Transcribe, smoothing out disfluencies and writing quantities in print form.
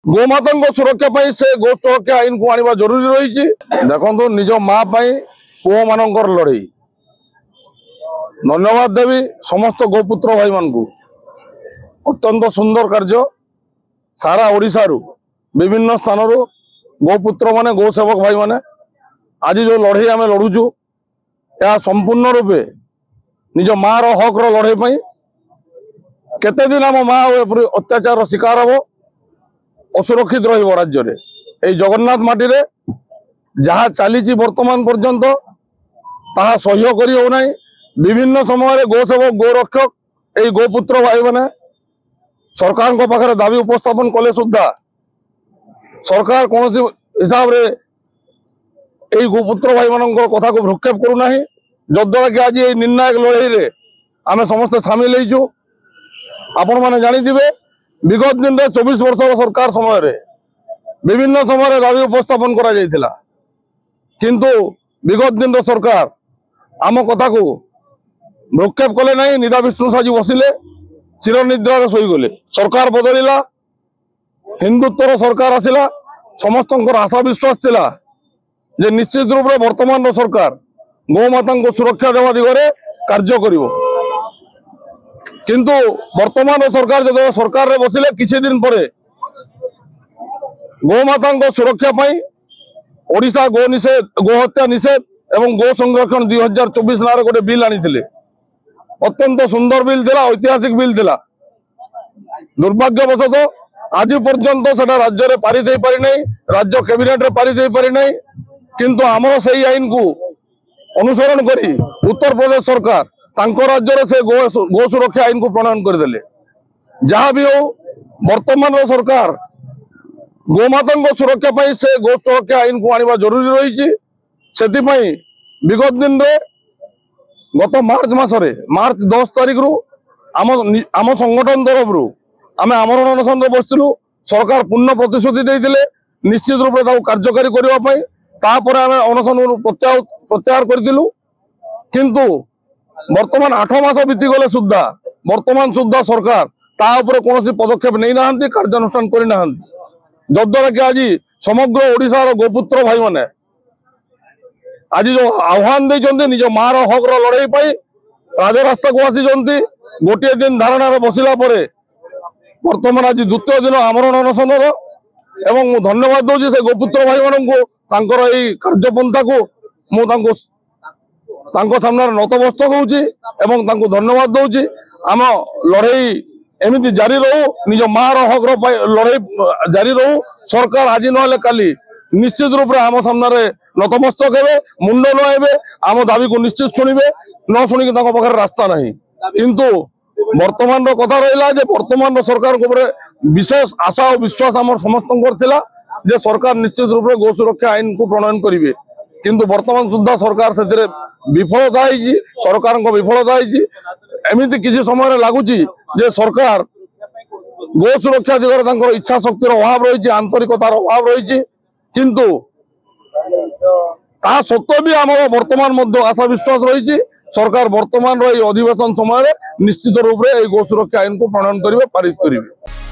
गोमाता सुरक्षा से गो सुरक्षा आईन को आने जरूरी रही। देखो निज माँ पुओ मानकर लड़ई धन्यवाद देवी समस्त गोपुत्र भाई मान को अत्यंत सुंदर कार्य सारा ओडिशा रु विभिन्न स्थान गोपुत्र माने गो सेवक भाई माने आज जो लड़ई आम लड़ुचु यह संपूर्ण रूपे निज माँ हक लड़ई केते दिन आम माँ अत्याचार शिकार हम असुरक्षित राज्य रे ए जगन्नाथ माटी रे जहाँ चली वर्तमान पर्यंत ताहा सह्य करी हो नहीं। विभिन्न समय गो सेवक गोरक्षक ए गोपुत्र भाई माने सरकार को पाखरे दाबी उपस्थापन कले सुद्धा सरकार कौन हिसाब रे ए गोपुत्र भाई मान कथा को भ्रुक्षेप करूना जद्वारा कि आज ये निर्णायक लड़ई रे आमे समस्त सामिल होइछु। आपण माने जानि दिबे विगत दिन में 24 वर्ष सरकार समय रे विभिन्न समय दाबी उपस्थापन करा जायतिला किंतु विगत दिन सरकार आम कथा को भ्रुक्षेप कले नहीं। निदा विष्णु साजी बसिले चिरनिद्रा शोगले सरकार बदलिला हिंदुत्वर सरकार आसिला समस्त आशा विश्वास थिला जे निश्चित रूप से वर्तमान सरकार गौमाता को सुरक्षा देवा दिगरे कार्य करिवो किंतु वर्तमान सरकार जो सरकार रे बसिले किछि दिन परे गौमाता को सुरक्षा पाई ओडिशा गो निषेध गो हत्या निषेध एवं गो संरक्षण 2024 नारे गोटे बिल आनी अत्यंत सुंदर बिल थिला ऐतिहासिक बिल थिला। दुर्भाग्यवशतः आज पर्यंत सेटा राज्य रे पारित हो पारि नहीं राज्य कैबिनेट रे पारित हो पारि नहीं किंतु आमर सही आईन को अनुसरण करी उत्तर प्रदेश सरकार तांको राज्य से गो सुरक्षा आईन को प्रणयन करदेले। जहाँ भी हो वर्तमान सरकार गोमाता सुरक्षा पाई से गो सुरक्षा आईन को आने जरूरी रही। से विगत दिन रे गत मार्च मासरे मार्च 10 तारिख रु आम संगठन तरफ रू आम आमरण अनशन बसलु सरकार पूर्ण प्रतिश्रुति देते निश्चित रूप से कार्यकारी करने आम अनशन प्रत्याहार करूँ किंतु वर्तमान 8 मास बीतीगले सुद्धा वर्तमान सुद्धा सरकार तापर कौन पदक्षेप नहीं ना कार्यानुष्ठान करना जद्वारा कि आज समग्र ओडिशार गोपुत्र भाई माने आज जो आह्वान देते निज माँ हक लड़ई पाई राजरास्ता को आसी गोटे दिन धारणा बसिला परे वर्तमान आज द्वितीय दिन आमरण अनशन एवं धन्यवाद दूसरी से गोपुत्र भाई मान को कार्यपंथा को मुझे सामने नतमस्तक होती धन्यवाद दूसरी आम लड़ई एमती जारी रहू निज माँ हक लड़ई जारी रहू सरकार आज ना काली निश्चित रूप से आम सामने नतमस्तक हे मुंड नुआबे आम दाबी को निश्चित शुणे न शुणिक पाखे रास्ता नहीं किंतु वर्तमान कथा रहा वर्तमान सरकार विशेष आशा और विश्वास आम समस्त सरकार निश्चित रूप से गो सुरक्षा आईन को प्रणयन करेंगे किंतु वर्तमान सुधा सरकार से विफलता सरकार विफलता एमती किसी समय लगुच सरकार गो सुरक्षा दिगरे इच्छा शक्तिर अभाव रही आंतरिकतार अभाव रही किंतु ता सत्वे भी आम वर्तमान आशा विश्वास रही सरकार वर्तमान अधिवेशन समय निश्चित रूप से गो सुरक्षा आईन को प्रणयन करेंगे पारित करेंगे।